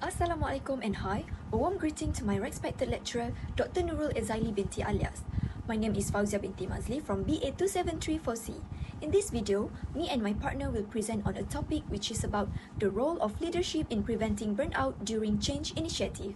Assalamualaikum and hi. A warm greeting to my respected lecturer, Dr. Nurul Ezaili binti Alias. My name is Fauzia binti Mazli from BA 2734C. In this video, me and my partner will present on a topic which is about the role of leadership in preventing burnout during change initiative.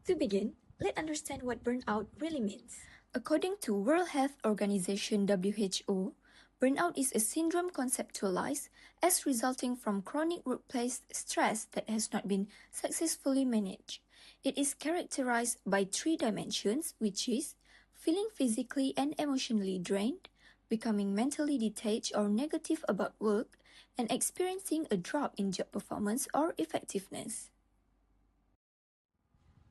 To begin, let's understand what burnout really means. According to World Health Organization (WHO), burnout is a syndrome conceptualized as resulting from chronic workplace stress that has not been successfully managed. It is characterized by three dimensions, which is feeling physically and emotionally drained, becoming mentally detached or negative about work, and experiencing a drop in job performance or effectiveness.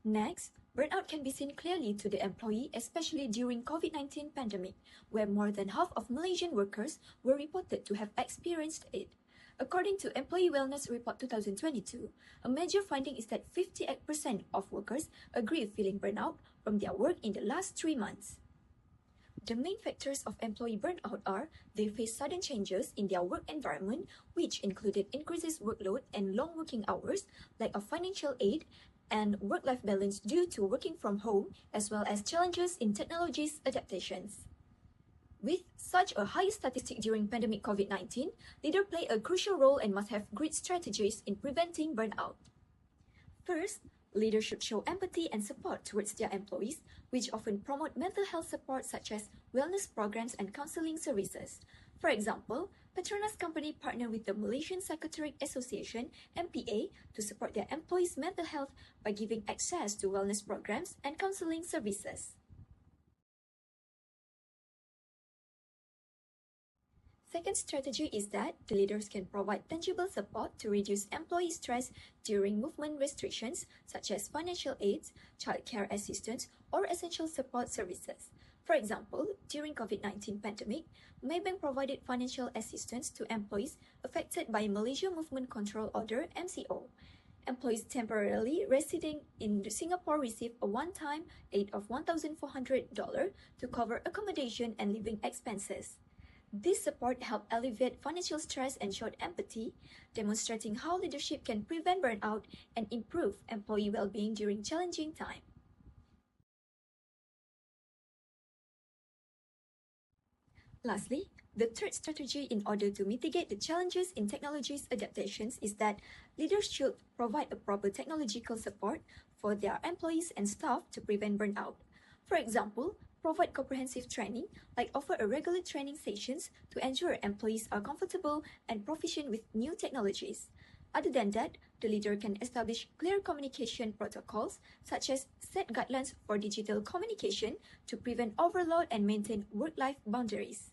Next, burnout can be seen clearly to the employee, especially during COVID-19 pandemic, where more than half of Malaysian workers were reported to have experienced it. According to Employee Wellness Report 2022, a major finding is that 58% of workers agree feeling burnout from their work in the last 3 months. The main factors of employee burnout are they face sudden changes in their work environment, which included increased workload and long working hours, lack of financial aid, and work-life balance due to working from home, as well as challenges in technology's adaptations. With such a high statistic during pandemic COVID-19, leaders play a crucial role and must have great strategies in preventing burnout. First, leaders should show empathy and support towards their employees, which often promote mental health support such as wellness programs and counseling services. For example, Petronas company partner with the Malaysian Psychiatric Association (MPA) to support their employees' mental health by giving access to wellness programs and counseling services. Second strategy is that the leaders can provide tangible support to reduce employee stress during movement restrictions such as financial aids, childcare assistance, or essential support services. For example, during COVID-19 pandemic, Maybank provided financial assistance to employees affected by Malaysia Movement Control Order (MCO). Employees temporarily residing in Singapore received a one-time aid of $1,400 to cover accommodation and living expenses. This support helped alleviate financial stress and showed empathy, demonstrating how leadership can prevent burnout and improve employee well-being during challenging times. Lastly, the third strategy in order to mitigate the challenges in technology's adaptations is that leaders should provide a proper technological support for their employees and staff to prevent burnout. For example, provide comprehensive training, like offer a regular training sessions to ensure employees are comfortable and proficient with new technologies. Other than that, the leader can establish clear communication protocols, such as set guidelines for digital communication to prevent overload and maintain work-life boundaries.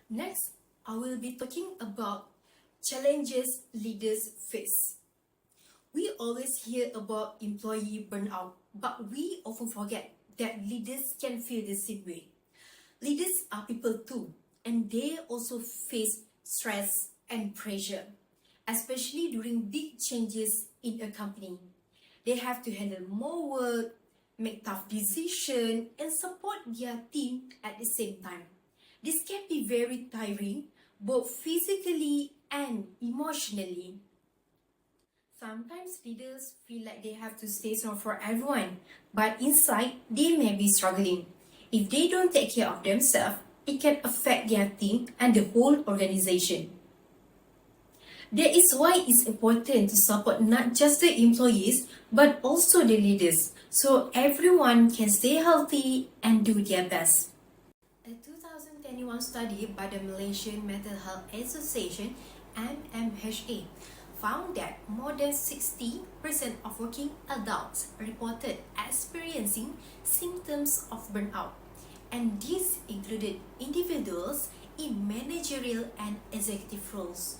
Next, I will be talking about challenges leaders face. We always hear about employee burnout, but we often forget that leaders can feel the same way. Leaders are people too, and they also face stress and pressure, especially during big changes in a company. They have to handle more work, make tough decisions, and support their team at the same time. This can be very tiring, both physically and emotionally. Sometimes leaders feel like they have to stay strong for everyone, but inside, they may be struggling. If they don't take care of themselves, it can affect their team and the whole organization. That is why it's important to support not just the employees, but also the leaders, so everyone can stay healthy and do their best. A 2021 study by the Malaysian Mental Health Association (MMHA) found that more than 60% of working adults reported experiencing symptoms of burnout, and these included individuals in managerial and executive roles.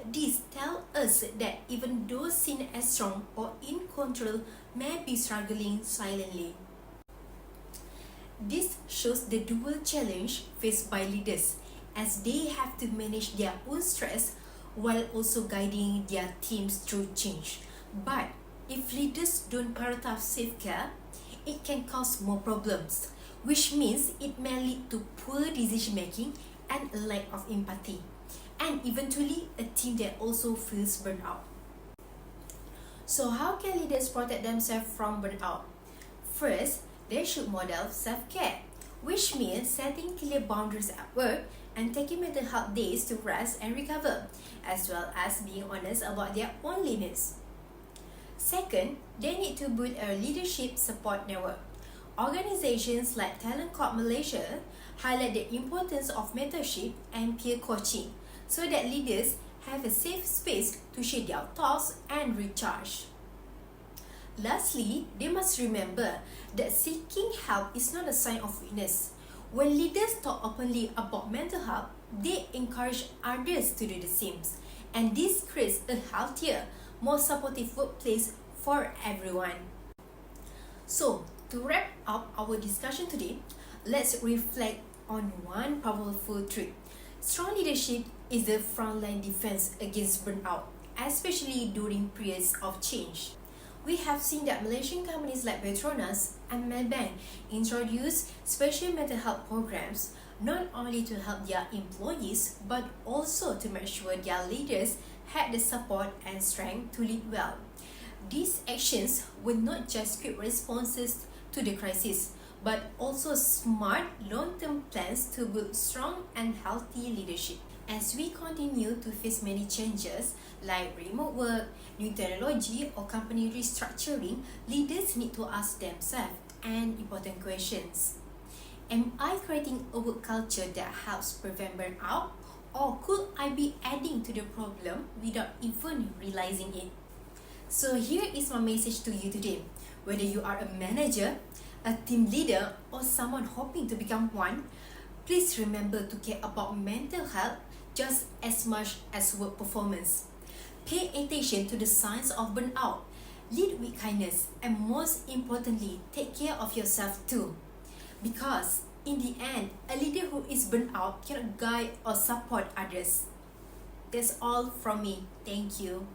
This tells us that even those seen as strong or in control may be struggling silently. This shows the dual challenge faced by leaders, as they have to manage their own stress while also guiding their teams through change. But if leaders don't prioritize self-care, it can cause more problems, which means it may lead to poor decision-making and a lack of empathy. and eventually a team that also feels burnt out. So how can leaders protect themselves from burnout? First, they should model self-care, which means setting clear boundaries at work and taking mental health days to rest and recover, as well as being honest about their own limits. Second, they need to build a leadership support network. Organizations like Talent Corp Malaysia highlight the importance of mentorship and peer coaching so that leaders have a safe space to share their thoughts and recharge. Lastly, they must remember that seeking help is not a sign of weakness. When leaders talk openly about mental health, they encourage others to do the same. And this creates a healthier, more supportive workplace for everyone. So, to wrap up our discussion today, let's reflect on one powerful truth. Strong leadership is the frontline defense against burnout, especially during periods of change. We have seen that Malaysian companies like Petronas and Maybank introduce special mental health programs not only to help their employees but also to make sure their leaders had the support and strength to lead well. These actions were not just quick responses to the crisis but also smart long-term plans to build strong and healthy leadership. As we continue to face many changes like remote work, new technology, or company restructuring, leaders need to ask themselves an important questions. Am I creating a work culture that helps prevent burnout, or could I be adding to the problem without even realizing it? So here is my message to you today. Whether you are a manager, a team leader, or someone hoping to become one, please remember to care about mental health just as much as work performance. Pay attention to the signs of burnout, lead with kindness, and most importantly, take care of yourself too. Because in the end, a leader who is burnt out cannot guide or support others. That's all from me. Thank you.